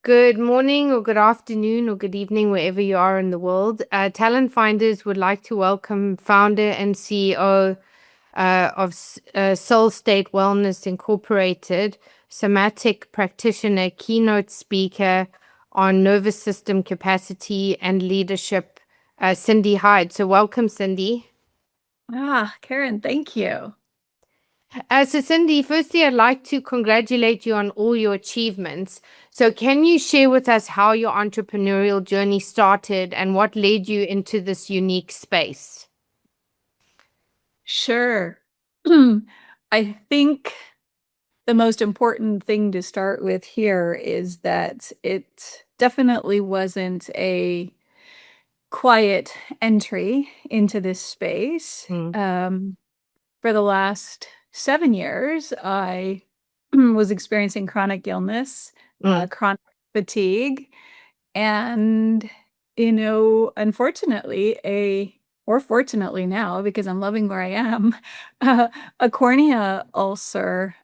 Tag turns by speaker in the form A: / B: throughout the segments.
A: Good morning, or good afternoon, or good evening, wherever you are in the world. Talent Finders would like to welcome founder and CEO of Soul State Wellness Incorporated, somatic practitioner, keynote speaker on nervous system capacity and leadership, Cindy Hyde. So, welcome, Cindy.
B: Karen, thank you.
A: So, Cindy, firstly, I'd like to congratulate you on all your achievements. So, can you share with us how your entrepreneurial journey started and what led you into this unique space?
B: Sure. I think the most important thing to start with here is that it definitely wasn't a quiet entry into this space.
A: Mm,
B: For the last 7 years, I was experiencing chronic illness,
A: mm,
B: chronic fatigue, and, unfortunately, or fortunately now, because I'm loving where I am, a cornea ulcer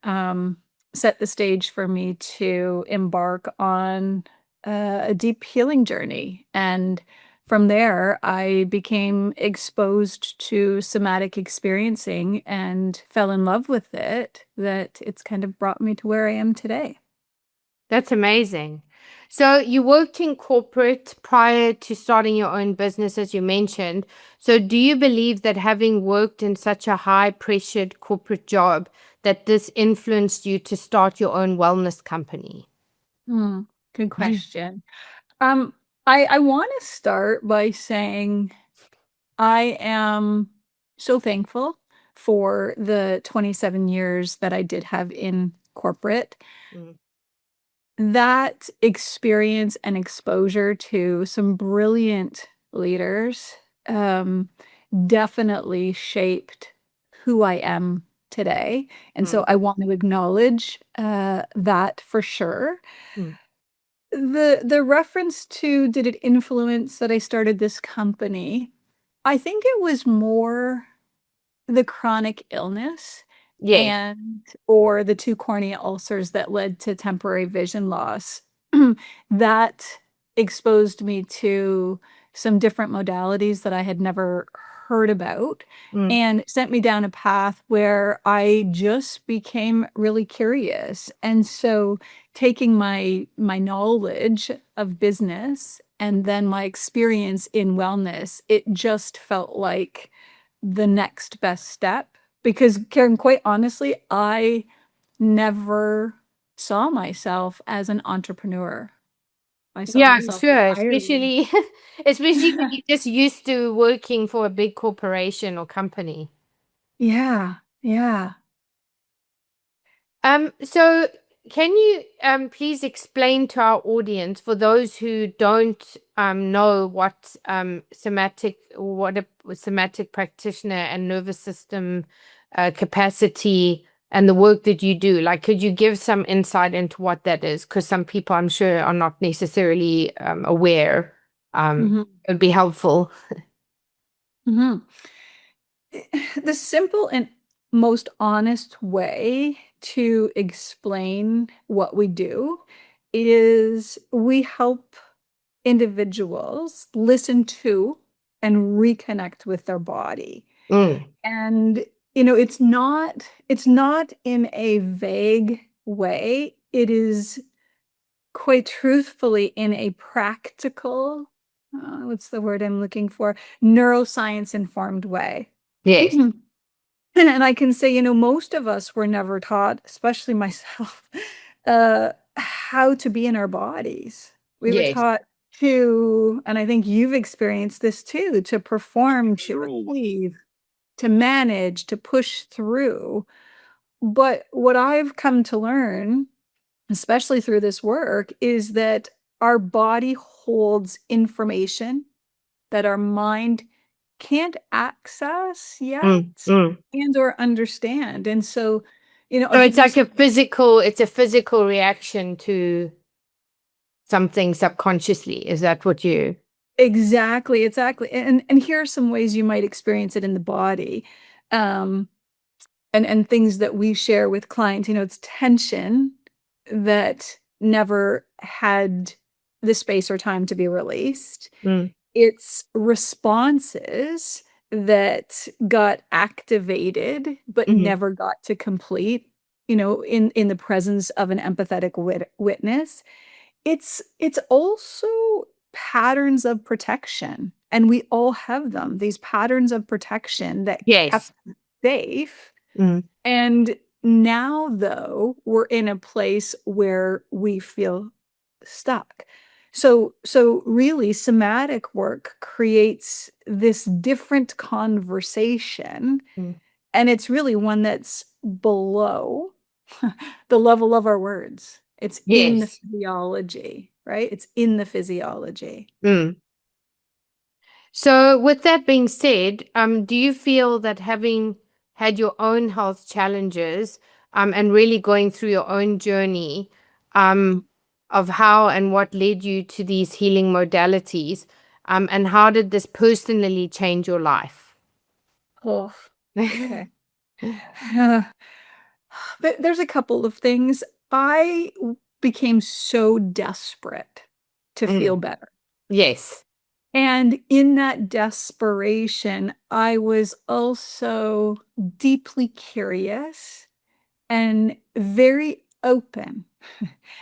B: set the stage for me to embark on a deep healing journey. And from there, I became exposed to somatic experiencing and fell in love with it, that it's kind of brought me to where I am today.
A: that's amazing. So, you worked in corporate prior to starting your own business, as you mentioned. So, do you believe that having worked in such a high pressured corporate job, that this influenced you to start your own wellness company?
B: Hmm, good question. Um, I want to start by saying I am so thankful for the 27 years that I did have in corporate.
A: Mm,
B: That experience and exposure to some brilliant leaders um, definitely shaped who I am today. And so
A: mm,
B: I want to acknowledge that for sure.
A: mm.
B: The reference to did it influence that I started this company? I think it was more the chronic illness
A: Yes.
B: and or the 2 cornea ulcers that led to temporary vision loss that exposed me to some different modalities that I had never heard about
A: Mm,
B: and sent me down a path where I just became really curious. And so taking my knowledge of business and then my experience in wellness, it just felt like the next best step. Because Karen, quite honestly, I never saw myself as an entrepreneur. I saw
A: yeah,
B: myself
A: sure.
B: entirely.
A: Especially, especially when you're just used to working for a big corporation or company.
B: Yeah, yeah.
A: So can you please explain to our audience, for those who don't know what what a somatic practitioner and nervous system capacity and the work that you do, like, could you give some insight into what that is? Because some people, I'm sure, are not necessarily aware.
B: Mhm,
A: It would be helpful.
B: mhm. The simple and most honest way to explain what we do is we help individuals listen to and reconnect with their body.
A: Mm,
B: And, it's not in a vague way. It is quite truthfully in a practical, what's the word I'm looking for? Neuroscience informed way.
A: yes.
B: And I can say, most of us were never taught, especially myself, how to be in our bodies. We were
A: Yes.
B: taught to, and I think you've experienced this too, to perform, to achieve, to manage, to push through. But what I've come to learn, especially through this work, is that our body holds information that our mind can't access
A: Mm,
B: yet
A: mm.
B: and or understand. And so, I'll
A: So
B: give
A: it's
B: you
A: like
B: some.
A: it's a physical reaction to something subconsciously. Is that what you?
B: Exactly, exactly. And here are some ways you might experience it in the body. Um, and things that we share with clients, it's tension that never had the space or time to be released.
A: Mm.
B: It's responses that got activated but
A: Mhm.
B: never got to complete, in the presence of an empathetic witness. It's also patterns of protection, and we all have them, these patterns of protection that kept
A: Yes.
B: safe.
A: Mm.
B: And now, though, we're in a place where we feel stuck. So really, somatic work creates this different conversation,
A: Mm.
B: and it's really one that's below the level of our words. It's in the
A: Yes.
B: physiology, right? It's in the physiology.
A: Mm. So, with that being said, do you feel that having had your own health challenges, and really going through your own journey, of how and what led you to these healing modalities, and how did this personally change your life?
B: Oh, okay. Uh, there's a couple of things. I became so desperate to feel
A: Mm.
B: better.
A: Yes.
B: And in that desperation, I was also deeply curious and very open.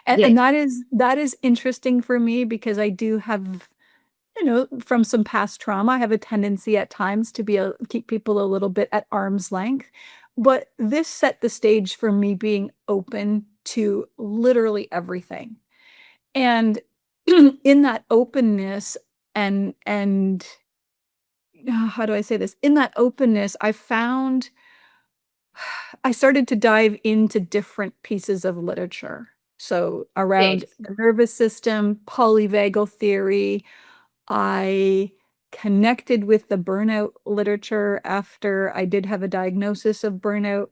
B: And
A: Yes.
B: that is interesting for me because I do have, from some past trauma, I have a tendency at times to keep people a little bit at arm's length. But this set the stage for me being open to literally everything. And in that openness and how do I say this? In that openness, I started to dive into different pieces of literature. So around
A: Yes.
B: the nervous system, polyvagal theory, I connected with the burnout literature after I did have a diagnosis of burnout.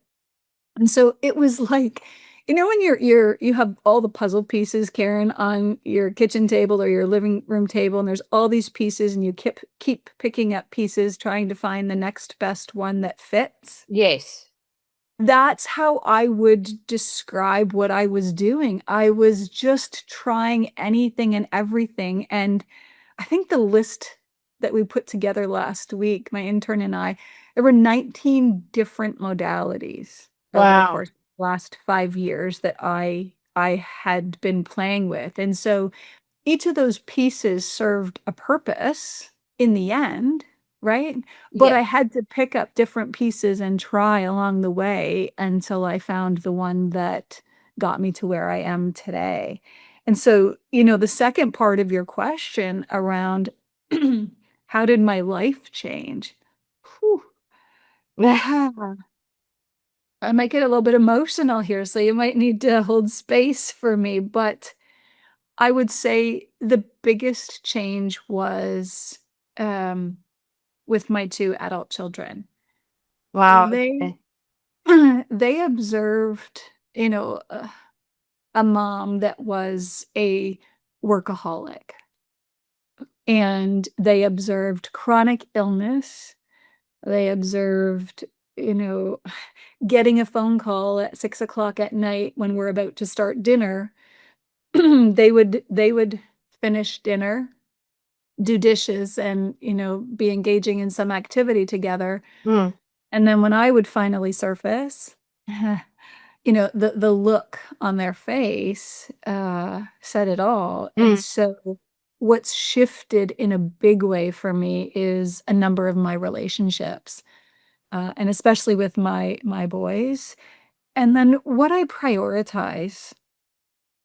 B: And so it was like, when you have all the puzzle pieces, Karen, on your kitchen table or your living room table, and there's all these pieces, and you keep picking up pieces, trying to find the next best one that fits.
A: Yes.
B: That's how I would describe what I was doing. I was just trying anything and everything. And I think the list that we put together last week, my intern and I, there were 19 different modalities over the
A: Wow.
B: course of the last 5 years that I had been playing with. And so each of those pieces served a purpose in the end, right? But
A: Yeah.
B: I had to pick up different pieces and try along the way until I found the one that got me to where I am today. And so, the second part of your question around how did my life change? Whew. I might get a little bit emotional here, so you might need to hold space for me, but I would say the biggest change was um, with my two adult children.
A: Wow.
B: They
A: Okay.
B: they observed, a mom that was a workaholic, and they observed chronic illness. They observed, you know, getting a phone call at 6 o'clock at night when we're about to start dinner. They would finish dinner, do dishes, and be engaging in some activity together.
A: Mm.
B: And then when I would finally surface, the look on their face said it all. And
A: Mm.
B: so what's shifted in a big way for me is a number of my relationships, and especially with my boys. And then what I prioritize.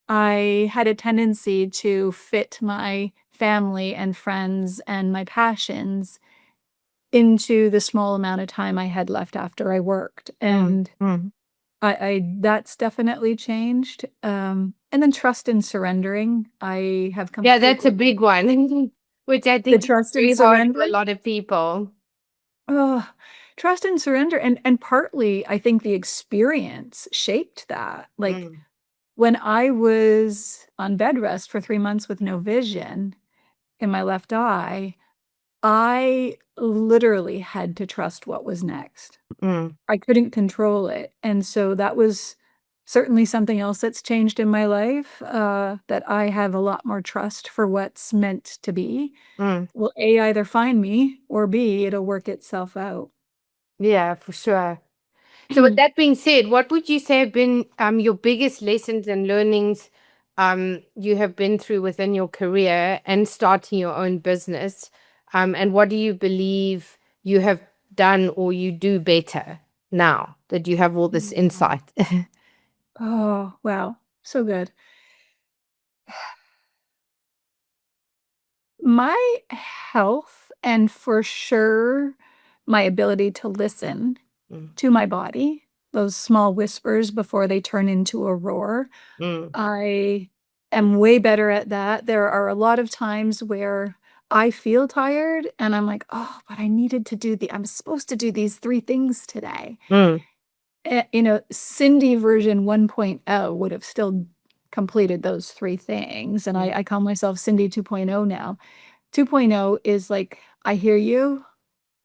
B: I had a tendency to fit my family and friends and my passions into the small amount of time I had left after I worked.
A: Mm.
B: And
A: Mm.
B: I that's definitely changed. And then trust and surrendering. I have
A: Yeah, that's a
B: completely
A: big one, which I
B: the
A: think is
B: trust and
A: very hard for a
B: surrendering.
A: lot of people.
B: Oh, trust and surrender. And partly I think the experience shaped that. Like
A: Mm.
B: when I was on bed rest for 3 months with no vision in my left eye, I literally had to trust what was next.
A: Mm.
B: I couldn't control it, and so that was certainly something else that's changed in my life, that I have a lot more trust for what's meant to be.
A: Mm.
B: Will A either find me or B, it'll work itself out.
A: Yeah, for sure. So with that being said, what would you say have been your biggest lessons and learnings you have been through within your career and starting your own business? And what do you believe you have done or you do better now that you have all this
B: Mm.
A: insight?
B: Oh, wow. So good. My health and for sure my ability to listen
A: Mm,
B: to my body, those small whispers before they turn into a roar.
A: mm,
B: I am way better at that. There are a lot of times where I feel tired and I'm like, "Oh, but I needed to do I'm supposed to do these 3 things today."
A: mm,
B: Cindy version 1.0 would have still completed those 3 things, and
A: mm,
B: I call myself Cindy 2.0 now. 2.0 is like, "I hear you.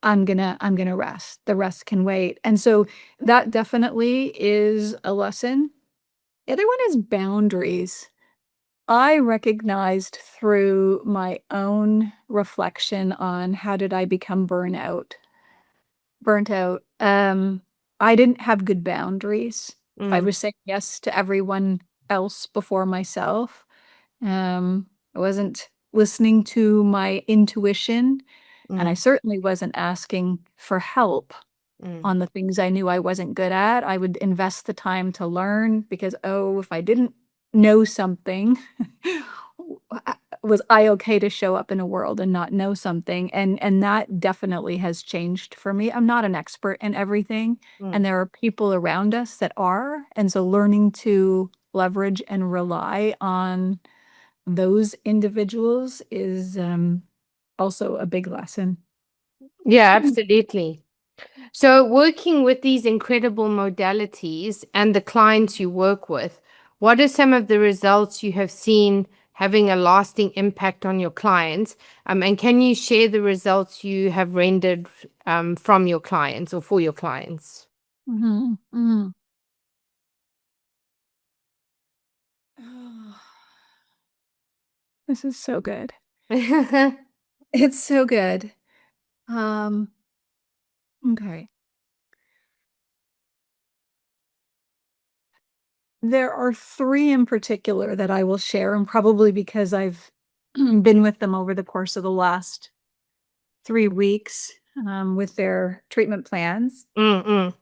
B: I'm gonna rest. The rest can wait." And so that definitely is a lesson. The other one is boundaries. I recognized through my own reflection on how did I become burnt out. I didn't have good boundaries. I
A: mm,
B: was saying yes to everyone else before myself. I wasn't listening to my intuition, and I
A: mm,
B: certainly wasn't asking for help
A: mm,
B: on the things I knew I wasn't good at. I would invest the time to learn because, oh, if I didn't know something, was I okay to show up in a world and not know something? And that definitely has changed for me. I'm not an expert in everything,
A: mm.
B: and there are people around us that are. And so learning to leverage and rely on those individuals is also a big lesson.
A: Yeah, absolutely. So, working with these incredible modalities and the clients you work with, what are some of the results you have seen having a lasting impact on your clients? And can you share the results you have rendered from your clients or for your clients?
B: Mhm, mhm. Oh, this is so good. It's so good. Um, okay. There are 3 in particular that I will share, and probably because I've been with them over the course of the last 3 weeks, with their treatment plans.
A: Mm, mm,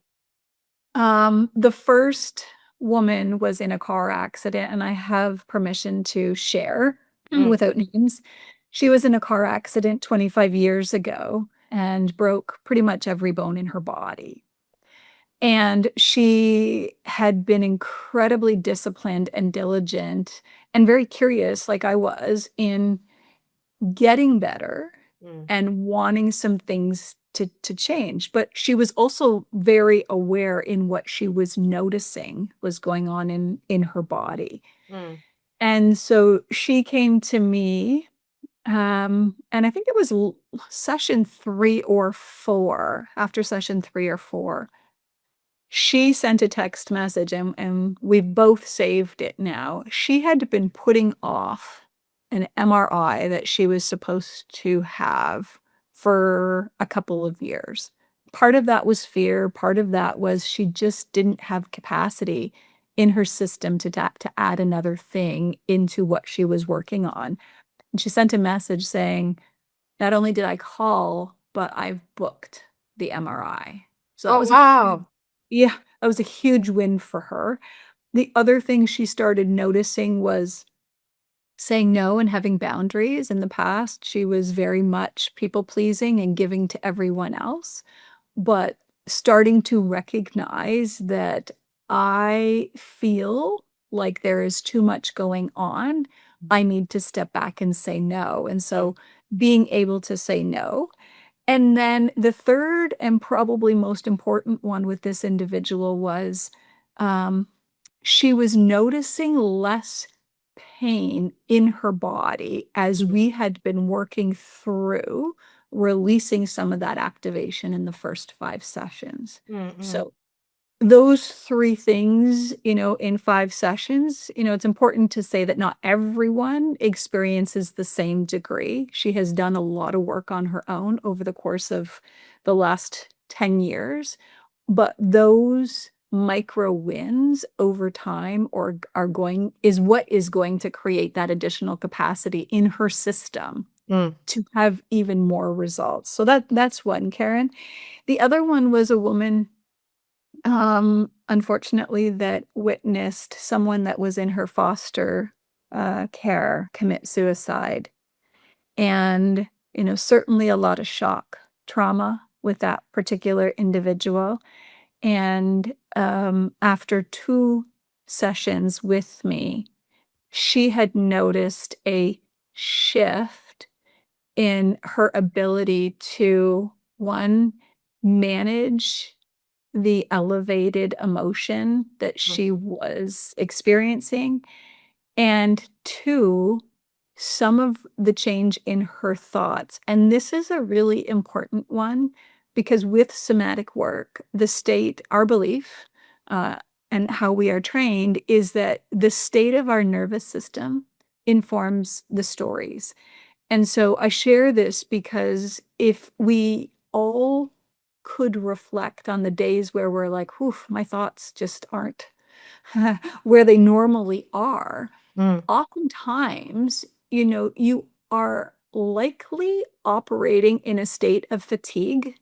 B: The first woman was in a car accident, and I have permission to share
A: mm,
B: without names. She was in a car accident 25 years ago and broke pretty much every bone in her body. And she had been incredibly disciplined and diligent and very curious, like I was, in getting better
A: mm,
B: and wanting some things to change. But she was also very aware in what she was noticing was going on in her body.
A: mm,
B: And so she came to me, and I think it was session 3 or 4, after session 3 or 4. She sent a text message and we've both saved it now. She had been putting off an MRI that she was supposed to have for a couple of years. Part of that was fear, part of that was she just didn't have capacity in her system to add another thing into what she was working on. And she sent a message saying, "Not only did I call, but I've booked the MRI." So that
A: oh,
B: was a huge
A: wow.
B: yeah, that was a huge win for her. The other thing she started noticing was saying no and having boundaries. In the past, she was very much people pleasing and giving to everyone else, but starting to recognize that I feel like there is too much going on. I need to step back and say no. And
A: Mm,
B: so being able to say no, and then the third and probably most important one with this individual was, um, she was noticing less pain in her body as
A: mm,
B: we had been working through releasing some of that activation in the first 5 sessions.
A: mm, mm.
B: So those three things, in 5 sessions, it's important to say that not everyone experiences the same degree. She has done a lot of work on her own over the course of the last 10 years, but those micro wins over time or are going is what is going to create that additional capacity in her system
A: Mm,
B: to have even more results. So that's one, Karen. The other one was a woman, unfortunately, that witnessed someone that was in her foster care commit suicide. And, certainly a lot of shock, trauma with that particular individual. And after 2 sessions with me, she had noticed a shift in her ability to, one, manage the elevated emotion that
A: mm,
B: she was experiencing, and two, some of the change in her thoughts. And this is a really important one because with somatic work, the state, our belief, uh, and how we are trained is that the state of our nervous system informs the stories. And so I share this because if we all could reflect on the days where we're like, "Oof, my thoughts just aren't where they normally are,"
A: mm,
B: oftentimes, you are likely operating in a state of fatigue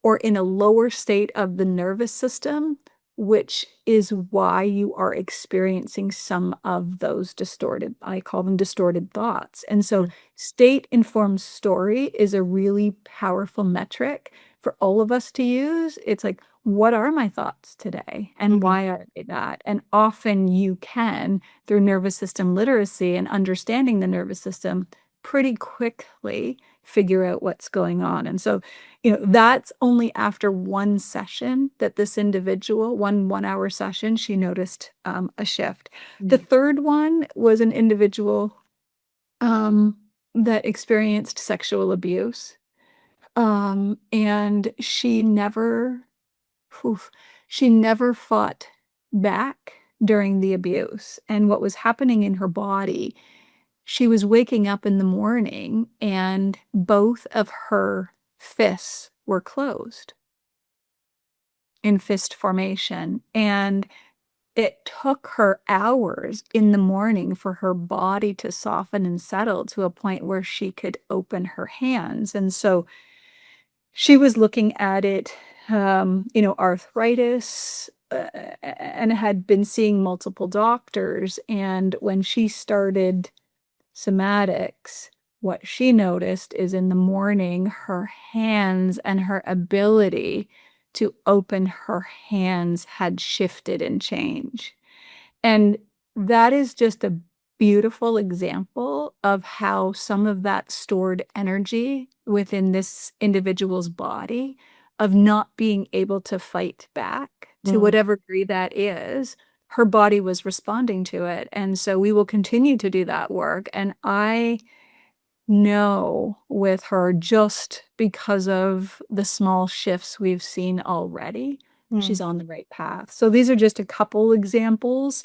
B: or in a lower state of the nervous system, which is why you are experiencing some of those distorted, I call them distorted thoughts. And so,
A: mm,
B: state informed story is a really powerful metric for all of us to use. It's like, what are my thoughts today? And
A: mm,
B: why are they that? And often you can, through nervous system literacy and understanding the nervous system, pretty quickly figure out what's going on. And so, that's only after 1 session that this individual, 1 1 hour session, she noticed a shift. The
A: mm,
B: third one was an individual um, that experienced sexual abuse. And oof, she never fought back during the abuse. And what was happening in her body, she was waking up in the morning and both of her fists were closed in fist formation. And it took her hours in the morning for her body to soften and settle to a point where she could open her hands. And so she was looking at it, arthritis, and had been seeing multiple doctors. And when she started somatics, what she noticed is in the morning, her hands and her ability to open her hands had shifted and changed. And that is just a beautiful example of how some of that stored energy within this individual's body of not being able to fight back to
A: mm.
B: whatever degree that is, her body was responding to it. And so we will continue to do that work. And I know with her, just because of the small shifts we've seen already,
A: Mm.
B: she's on the right path. So these are just a couple examples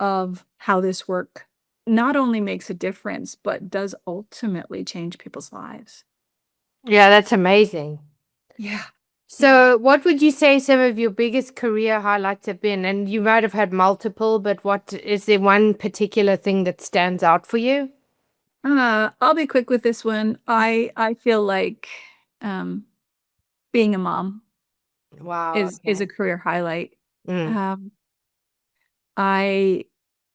B: of how this work not only makes a difference, but does ultimately change people's lives.
A: Yeah, that's amazing.
B: Yeah. Yeah.
A: So, what would you say some of your biggest career highlights have been? And you might have had multiple, but what is there one particular thing that stands out for you?
B: I'll be quick with this one. I feel like um, being a mom
A: Wow.
B: is
A: Okay.
B: a career highlight.
A: Mm,
B: Um, I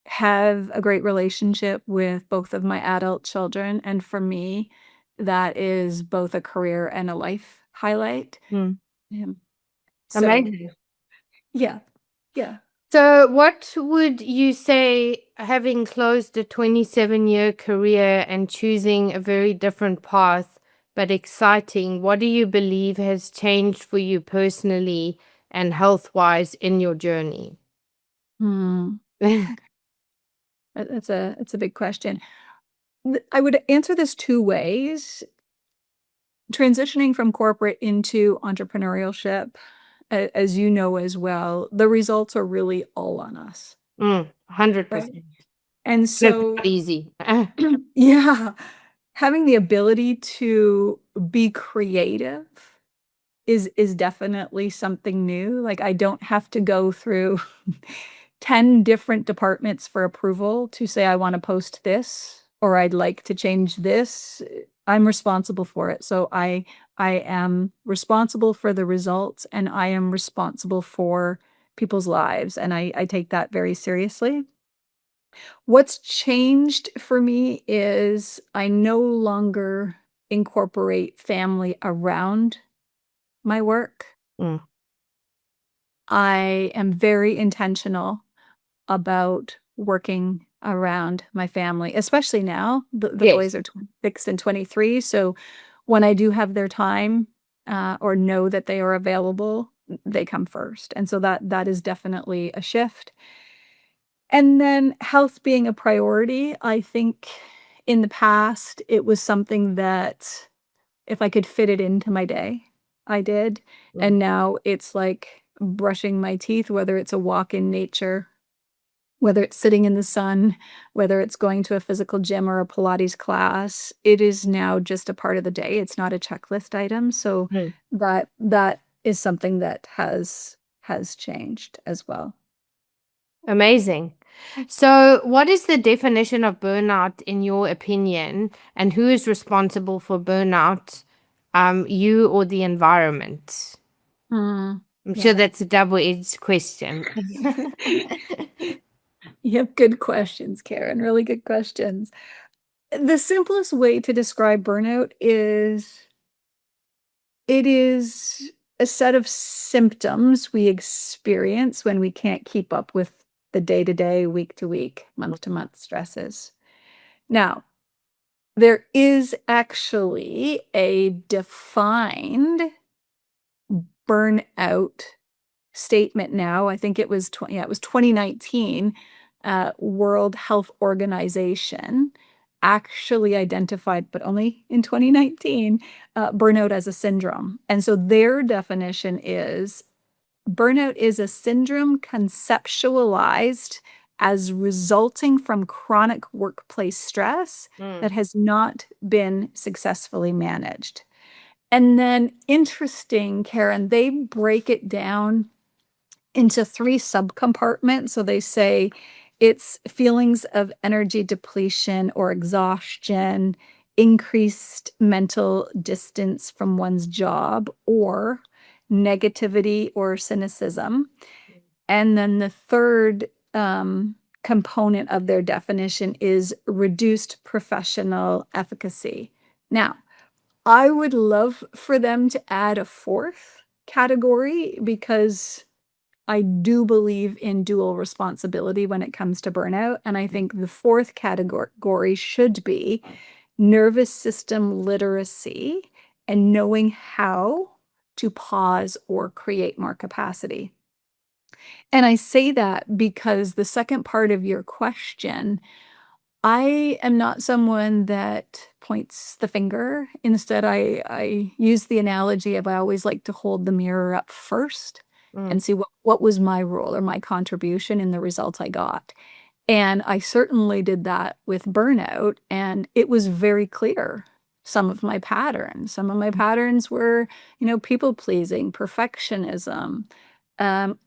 B: have a great relationship with both of my adult children, and for me, that is both a career and a life highlight.
A: mm.
B: Um, so
A: Amazing.
B: yeah, yeah.
A: So, what would you say, having closed a 27-year career and choosing a very different path, but exciting, what do you believe has changed for you personally and health-wise in your journey?
B: Hmm. That's a big question. I would answer this 2 ways. Transitioning from corporate into entrepreneurship as you know as well, the results are really all on us, right?
A: 100%.
B: And
A: It's
B: so,
A: not easy.
B: yeah, having the ability to be creative is definitely something new. Like, I don't have to go through 10 different departments for approval to say, "I wanna post this," or, "I'd like to change this." I'm responsible for it. So I am responsible for the results, and I am responsible for people's lives, and I take that very seriously. What's changed for me is I no longer incorporate family around my work.
A: Mm.
B: I am very intentional about working around my family, especially now. The
A: Yes.
B: boys are 26 and 23, so when I do have their time, or know that they are available, they come first, and so that is definitely a shift. And then health being a priority, I think in the past, it was something that if I could fit it into my day, I did,
A: Mm.
B: and now it's like brushing my teeth, whether it's a walk in nature, whether it's sitting in the sun, whether it's going to a physical gym or a Pilates class, it is now just a part of the day. It's not a checklist item. So
A: Mm.
B: that is something that has changed as well.
A: Amazing. So, what is the definition of burnout in your opinion, and who is responsible for burnout? You or the environment?
B: Mm,
A: I'm sure
B: yeah.
A: that's a double-edged question.
B: You have good questions, Karen, really good questions. The simplest way to describe burnout is it is a set of symptoms we experience when we can't keep up with the day to day, week to week, month to month stresses. Now, there is actually a defined burnout statement now. I think it was yeah, it was 2019. World Health Organization actually identified, but only in 2019, burnout as a syndrome. And so their definition is burnout is a syndrome conceptualized as resulting from chronic workplace stress
A: Mm.
B: that has not been successfully managed. And then, interesting, Karen, they break it down into 3 subcompartments. So they say it's feelings of energy depletion or exhaustion, increased mental distance from one's job, or negativity or cynicism. And then the third component of their definition is reduced professional efficacy. Now, I would love for them to add a fourth category because I do believe in dual responsibility when it comes to burnout. And I think the fourth category should be nervous system literacy and knowing how to pause or create more capacity. And I say that because the second part of your question, I am not someone that points the finger. Instead, I use the analogy of I always like to hold the mirror up first
A: Mm.
B: and see what was my role or my contribution in the results I got. And I certainly did that with burnout, and it was very clear some of my patterns. Some of my patterns were, people pleasing, perfectionism,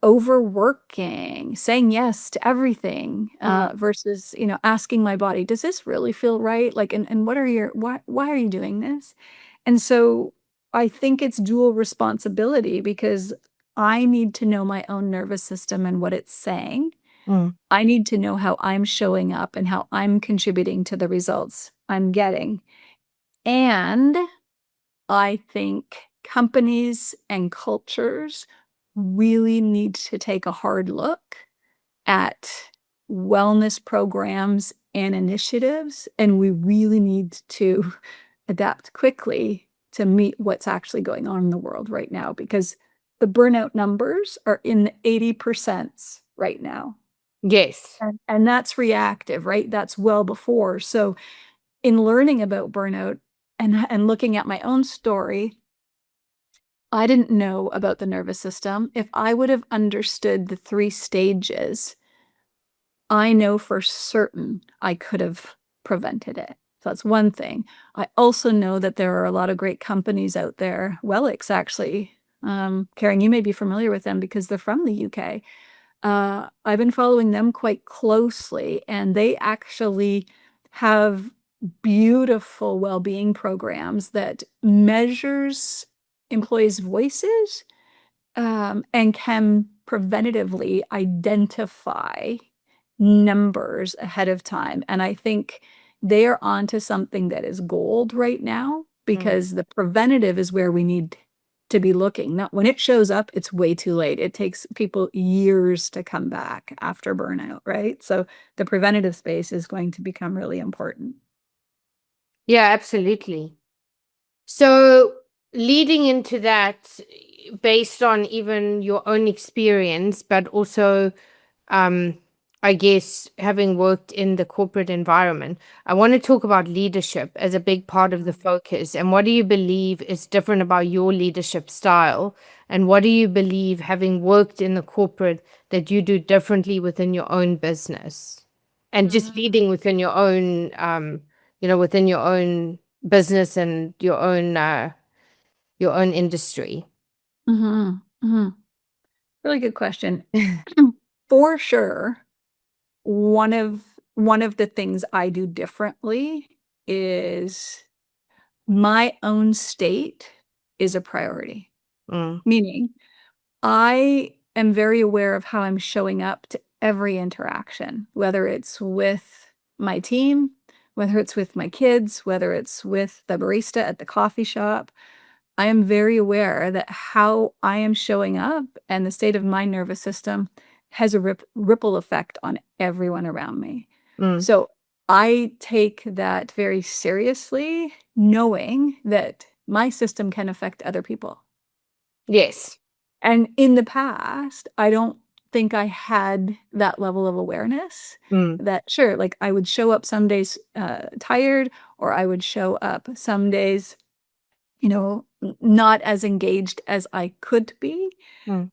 B: overworking, saying yes to everything,
A: Mm.
B: versus, asking my body, does this really feel right? Like, and what are your, why are you doing this? And so I think it's dual responsibility because I need to know my own nervous system and what it's saying.
A: Mm.
B: I need to know how I'm showing up and how I'm contributing to the results I'm getting. And I think companies and cultures really need to take a hard look at wellness programs and initiatives, and we really need to adapt quickly to meet what's actually going on in the world right now because the burnout numbers are in the 80% right now.
A: Yes.
B: And that's reactive, right? That's well before. So in learning about burnout and looking at my own story, I didn't know about the nervous system. If I would have understood the 3 stages, I know for certain I could have prevented it. So that's one thing. I also know that there are a lot of great companies out there. Wellix, actually. Karen, you may be familiar with them because they're from the UK. I've been following them quite closely, and they actually have beautiful well-being programs that measures employees' voices, and can preventatively identify numbers ahead of time. And I think they are onto something that is gold right now,
A: Mm.
B: because the preventative is where we need to be looking. Not when it shows up, it's way too late. It takes people years to come back after burnout, right? So the preventative space is going to become really important.
A: Yeah, absolutely. So, leading into that, based on even your own experience, but also, um, I guess, having worked in the corporate environment, I want to talk about leadership as a big part of the focus. And what do you believe is different about your leadership style? And what do you believe, having worked in the corporate, that you do differently within your own business? And just
B: Mhm.
A: leading within your own, within your own business and your own industry.
B: Mhm. Mhm. Really good question. For sure, one of the things I do differently is my own state is a priority.
A: Mm,
B: Meaning, I am very aware of how I'm showing up to every interaction, whether it's with my team, whether it's with my kids, whether it's with the barista at the coffee shop. I am very aware that how I am showing up and the state of my nervous system has a ripple effect on everyone around me.
A: mm.
B: So I take that very seriously, knowing that my system can affect other people.
A: Yes.
B: And in the past, I don't think I had that level of awareness
A: Mm,
B: that, sure, like I would show up some days tired, or I would show up some days, not as engaged as I could be.
A: mm,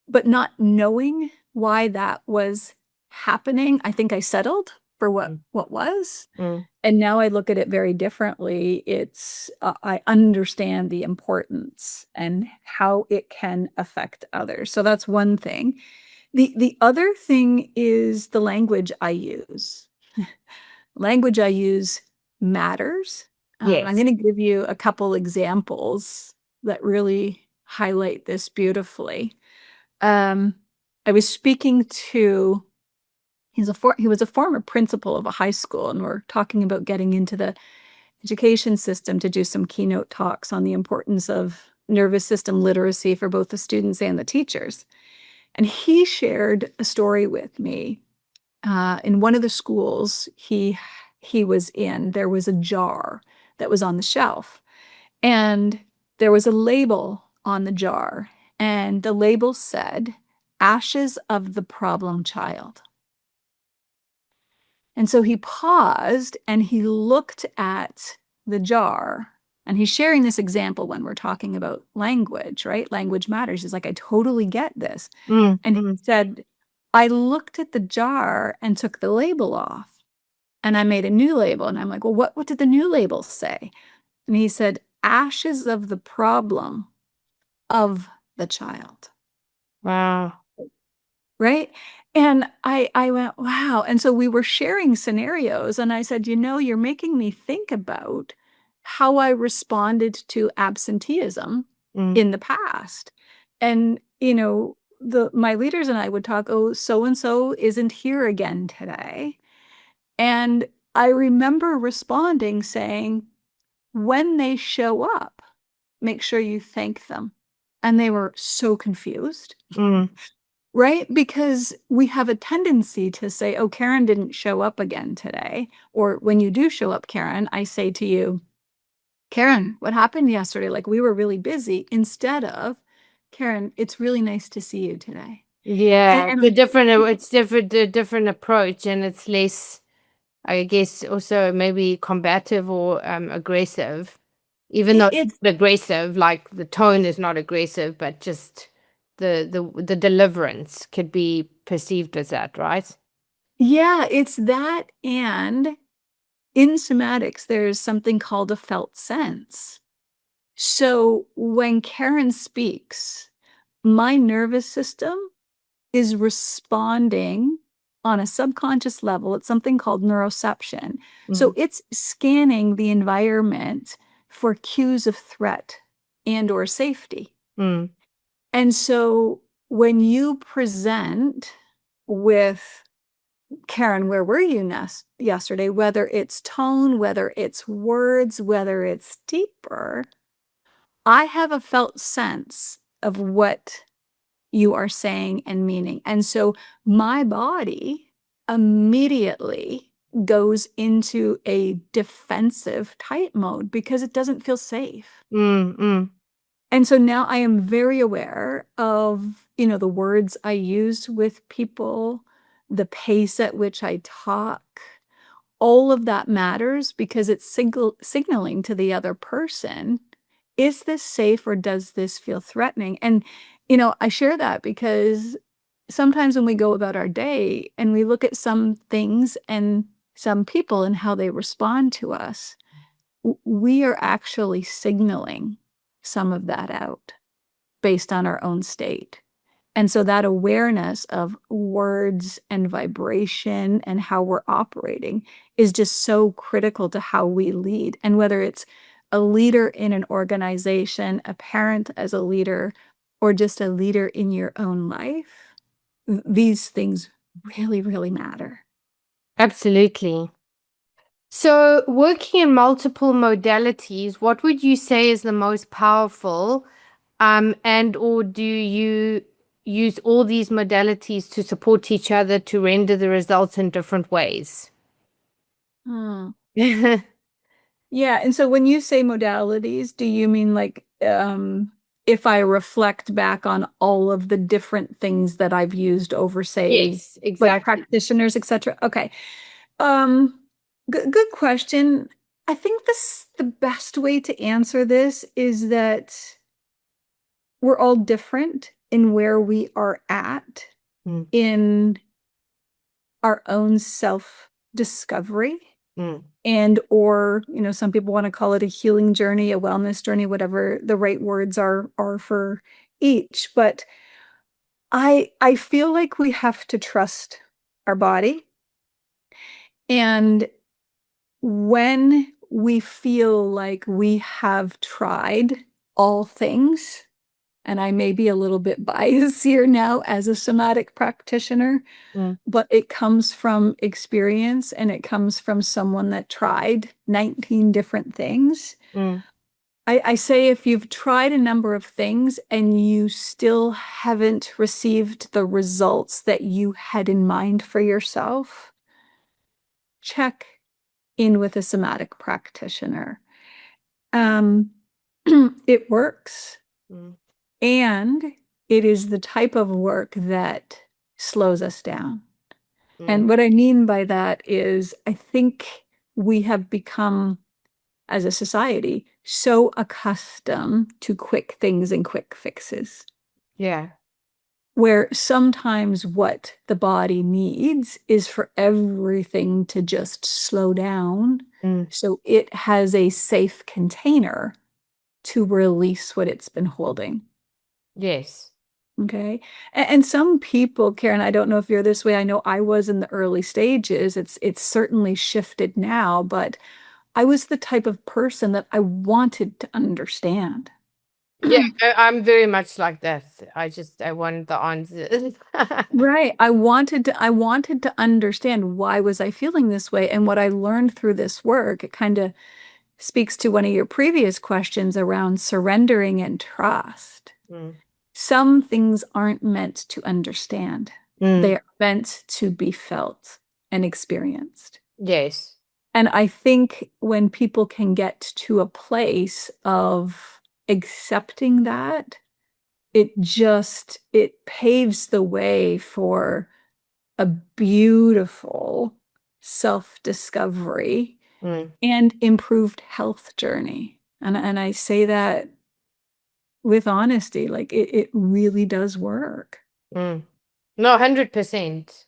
B: But not knowing why that was happening, I think I settled for what
A: mm,
B: what was.
A: mm.
B: And now I look at it very differently. I understand the importance and how it can affect others. So that's one thing. The other thing is the language I use. Language I use matters. I'm
A: Yes.
B: going to give you a couple examples that really highlight this beautifully. Um, I was speaking to he was a former principal of a high school, and we're talking about getting into the education system to do some keynote talks on the importance of nervous system literacy for both the students and the teachers. And he shared a story with me. In one of the schools he was in, there was a jar that was on the shelf, and there was a label on the jar, and the label said, "Ashes of the problem child." And so he paused and he looked at the jar, and he's sharing this example when we're talking about language, right? Language matters. He's like, I totally get this.
A: Mm,
B: And he
A: mm.
B: said, I looked at the jar and took the label off, and I made a new label. And I'm like, well, what did the new label say? And he said, "Ashes of the problem of the child."
A: Wow.
B: Right? And I went, wow. And so we were sharing scenarios, and I said, you're making me think about how I responded to absenteeism
A: Mm,
B: in the past. And, the my leaders and I would talk, oh, so and so isn't here again today. And I remember responding saying, when they show up, make sure you thank them. And they were so confused.
A: mm.
B: Right? Because we have a tendency to say, oh, Karen didn't show up again today. Or when you do show up, Karen, I say to you, Karen, what happened yesterday? Like, we were really busy, instead of, Karen, it's really nice to see you today. And,
A: Yeah,
B: and
A: it's a
B: I
A: different
B: think,
A: a different approach, and it's less, I guess, also maybe combative or aggressive. even though it's
B: It's
A: not aggressive, like the tone is not aggressive, but just the deliverance could be perceived as that, right?
B: yeah, it's that. And in somatics, there's something called a felt sense. So when Karen speaks, my nervous system is responding on a subconscious level. It's something called neuroception. So
A: Mm,
B: it's scanning the environment for cues of threat and or safety.
A: mm,
B: And so when you present with Karen, where were you yesterday? Whether it's tone, whether it's words, whether it's deeper, I have a felt sense of what you are saying and meaning. And so my body immediately goes into a defensive type mode because it doesn't feel safe.
A: mm, mm,
B: And so now I am very aware of, the words I use with people, the pace at which I talk. All of that matters because it's signaling to the other person, is this safe or does this feel threatening? And, I share that because sometimes when we go about our day and we look at some things and some people and how they respond to us, we are actually signaling some of that out based on our own state. And so that awareness of words and vibration and how we're operating is just so critical to how we lead. And whether it's a leader in an organization, a parent as a leader, or just a leader in your own life, these things really, really matter.
A: absolutely. So, working in multiple modalities, what would you say is the most powerful? And or do you use all these modalities to support each other to render the results in different ways?
B: Hmm. Yeah. And so when you say modalities, do you mean like if I reflect back on all of the different things that I've used over, say,
A: Yes,
B: like
A: exactly.
B: practitioners, etc.? Okay. Um, good question. I think the best way to answer this is that we're all different in where we are at
A: Mm,
B: in our own self discovery
A: mm,
B: and or some people want to call it a healing journey, a wellness journey, whatever the right words are for each. But I feel like we have to trust our body, and when we feel like we have tried all things, and I may be a little bit biased here now as a somatic practitioner,
A: mm,
B: but it comes from experience and it comes from someone that tried 19 different things.
A: mm.
B: I say if you've tried a number of things and you still haven't received the results that you had in mind for yourself, check in with a somatic practitioner. Um, it works,
A: Mm,
B: and it is the type of work that slows us down.
A: mm.
B: And what I mean by that is, I think we have become, as a society, so accustomed to quick things and quick fixes,
A: Yeah.
B: where sometimes what the body needs is for everything to just slow down
A: Mm.
B: so it has a safe container to release what it's been holding.
A: Yes.
B: Okay. And some people, Karen, I don't know if you're this way. I know I was in the early stages. It's certainly shifted now, but I was the type of person that I wanted to understand.
A: Yeah, I'm very much like that. I want the answers.
B: Right. I wanted to understand why was I feeling this way. And what I learned through this work, it kind of speaks to one of your previous questions around surrendering and trust.
A: Mm,
B: Some things aren't meant to understand.
A: mm.
B: They are meant to be felt and experienced.
A: Yes.
B: And I think when people can get to a place of accepting that, it paves the way for a beautiful self-discovery
A: Mm.
B: and improved health journey. And I say that with honesty, like it really does work.
A: Mm. No, 100%.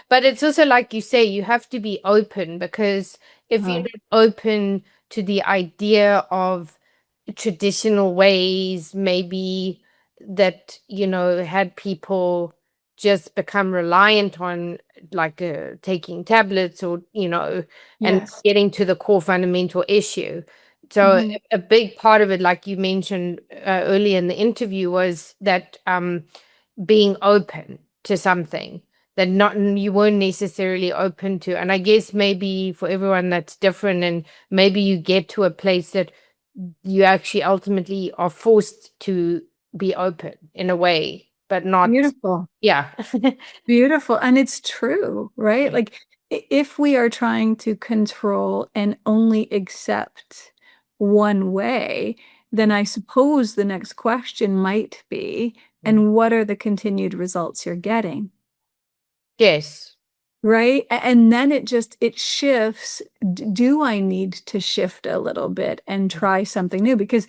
A: But it's also like you say, you have to be open because if you're
B: Uh,
A: not open to the idea of traditional ways, maybe that, had people just become reliant on like taking tablets or, and
B: yes.
A: getting to the core fundamental issue. So
B: Mhm.
A: a big part of it, like you mentioned earlier in the interview, was that being open to something that not you weren't necessarily open to. And I guess maybe for everyone that's different, and maybe you get to a place that you actually ultimately are forced to be open in a way, but not,
B: Beautiful.
A: yeah.
B: Beautiful. And it's true, right? Like if we are trying to control and only accept one way, then I suppose the next question might be, and what are the continued results you're getting?
A: Yes.
B: Right? And then it shifts. Do I need to shift a little bit and try something new? Because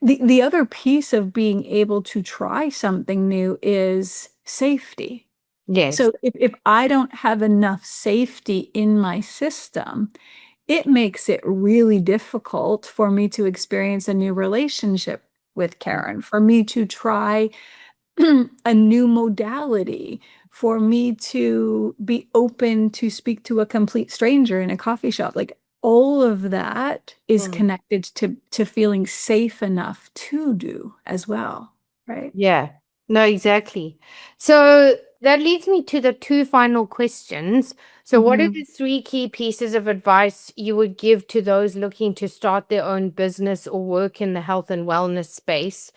B: the other piece of being able to try something new is safety.
A: Yes.
B: So if I don't have enough safety in my system, it makes it really difficult for me to experience a new relationship with Karen, for me to try a new modality, for me to be open to speak to a complete stranger in a coffee shop. Like all of that is
A: Mm.
B: connected to feeling safe enough to do as well, right?
A: Yeah, no, exactly. So that leads me to the two final questions. So, what are the
B: Mhm.
A: three key pieces of advice you would give to those looking to start their own business or work in the health and wellness space?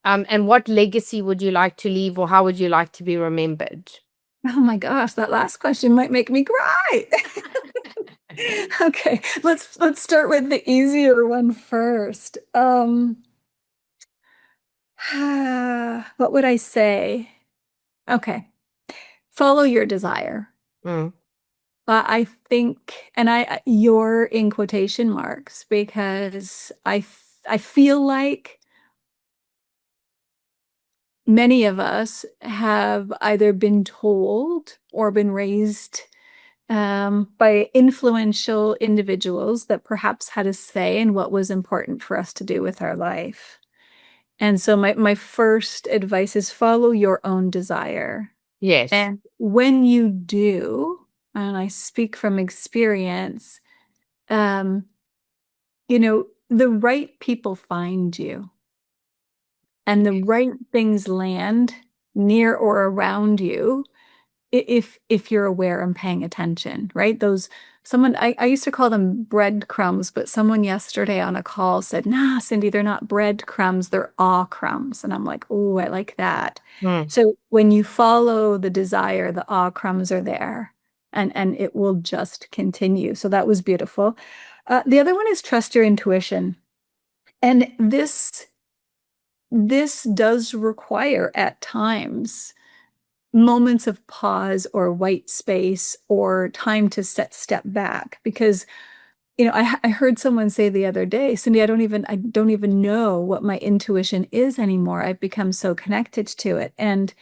A: And what legacy would you like to leave, or how would you like to be remembered?
B: Oh my gosh, that last question might make me cry. Okay, let's start with the easier one first. What would I say? Okay, follow your desire.
A: Mm,
B: I think, and you're in quotation marks because I feel like many of us have either been told or been raised by influential individuals that perhaps had a say in what was important for us to do with our life. And so my first advice is follow your own desire.
A: yes.
B: And when you do, and I speak from experience, um, the right people find you and the right things land near or around you if you're aware and paying attention, right? Those someone I used to call them breadcrumbs, but someone yesterday on a call said, nah, Cindy, they're not breadcrumbs, they're awe crumbs. And I'm like, oh, I like that.
A: Mm,
B: So when you follow the desire, the awe crumbs are there and it will just continue. So that was beautiful. The other one is trust your intuition. And this does require at times moments of pause or white space or time to step back because I heard someone say the other day, Cindy, I don't even know what my intuition is anymore. I've become so connected to it. And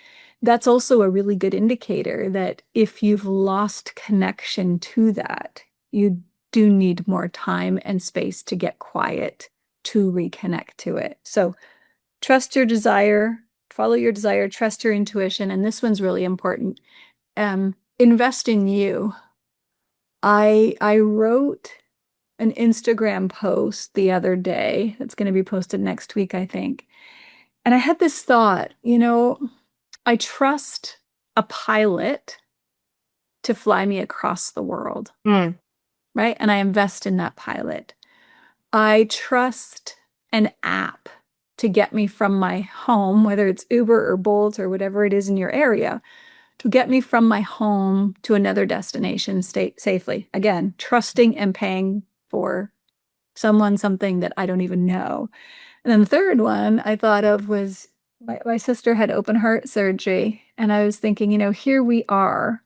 B: that's also a really good indicator that if you've lost connection to that, you do need more time and space to get quiet to reconnect to it. So trust your desire, follow your desire, trust your intuition. And this one's really important. Invest in you. I wrote an Instagram post the other day that's going to be posted next week, I think. And I had this thought, I trust a pilot to fly me across the world,
A: mm,
B: right? And I invest in that pilot. I trust an app to get me from my home, whether it's Uber or Bolt or whatever it is in your area, to get me from my home to another destination safely. Again, trusting and paying for something that I don't even know. And then the third one I thought of was my sister had open heart surgery. And I was thinking, here we are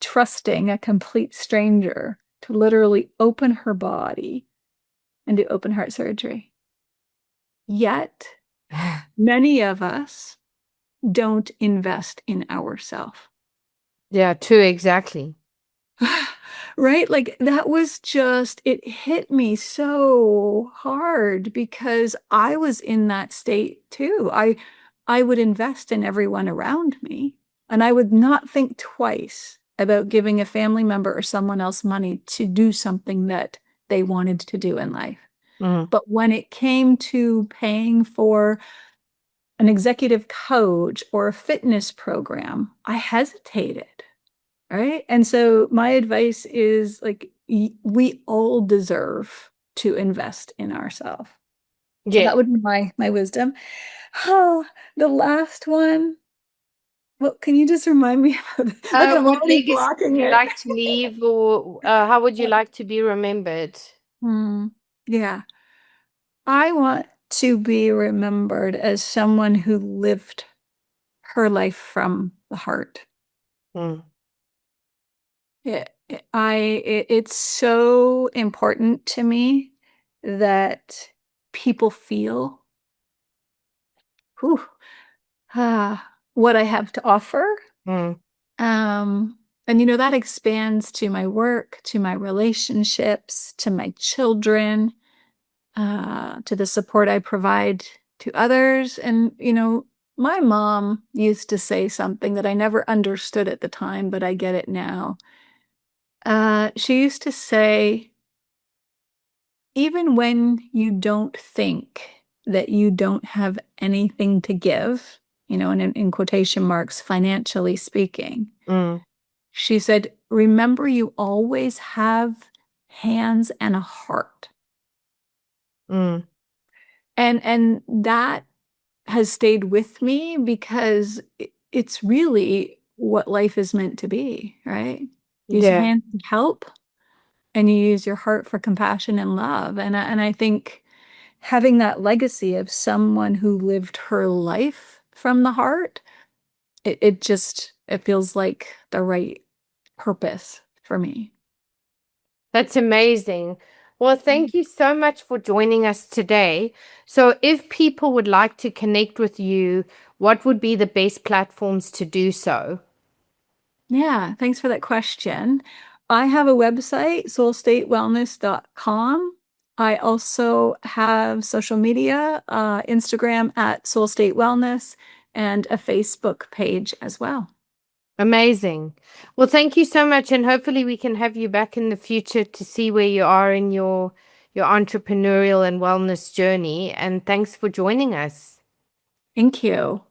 B: trusting a complete stranger to literally open her body and do open heart surgery. Yet, many of us don't invest in ourselves.
A: Yeah, true, exactly.
B: Right? Like that was just, it hit me so hard because I was in that state too. I would invest in everyone around me and I would not think twice about giving a family member or someone else money to do something that they wanted to do in life.
A: Mm.
B: But when it came to paying for an executive coach or a fitness program, I hesitated. Right. And so my advice is like, we all deserve to invest in ourselves. So
A: Yeah.
B: that would be my wisdom. Oh, the last one. Well, can you just remind me of it? Like I'm
A: What
B: already
A: legacy
B: blocking
A: would you
B: it.
A: like to leave, or how would you like to be remembered?
B: Hmm. Yeah. I want to be remembered as someone who lived her life from the heart.
A: Mm.
B: It's so important to me that people feel whew, what I have to offer.
A: Mm.
B: And you know, that expands to my work, to my relationships, to my children, to the support I provide to others. And, you know, my mom used to say something that I never understood at the time, but I get it now. She used to say, even when you don't think that you don't have anything to give, you know, and in quotation marks, financially speaking,
A: Mm.
B: she said, remember, you always have hands and a heart.
A: Mm.
B: And that has stayed with me because it's really what life is meant to be, right? Use your
A: Yeah.
B: hands to help and you use your heart for compassion and love. And I think having that legacy of someone who lived her life from the heart, it just it feels like the right purpose for me.
A: That's amazing. Well, thank you so much for joining us today. So, if people would like to connect with you, what would be the best platforms to do so?
B: Yeah, thanks for that question. I have a website, soulstatewellness.com. I also have social media, Instagram at Soul State Wellness, and a Facebook page as well.
A: Amazing. Well, thank you so much, and hopefully we can have you back in the future to see where you are in your entrepreneurial and wellness journey. And thanks for joining us.
B: Thank you.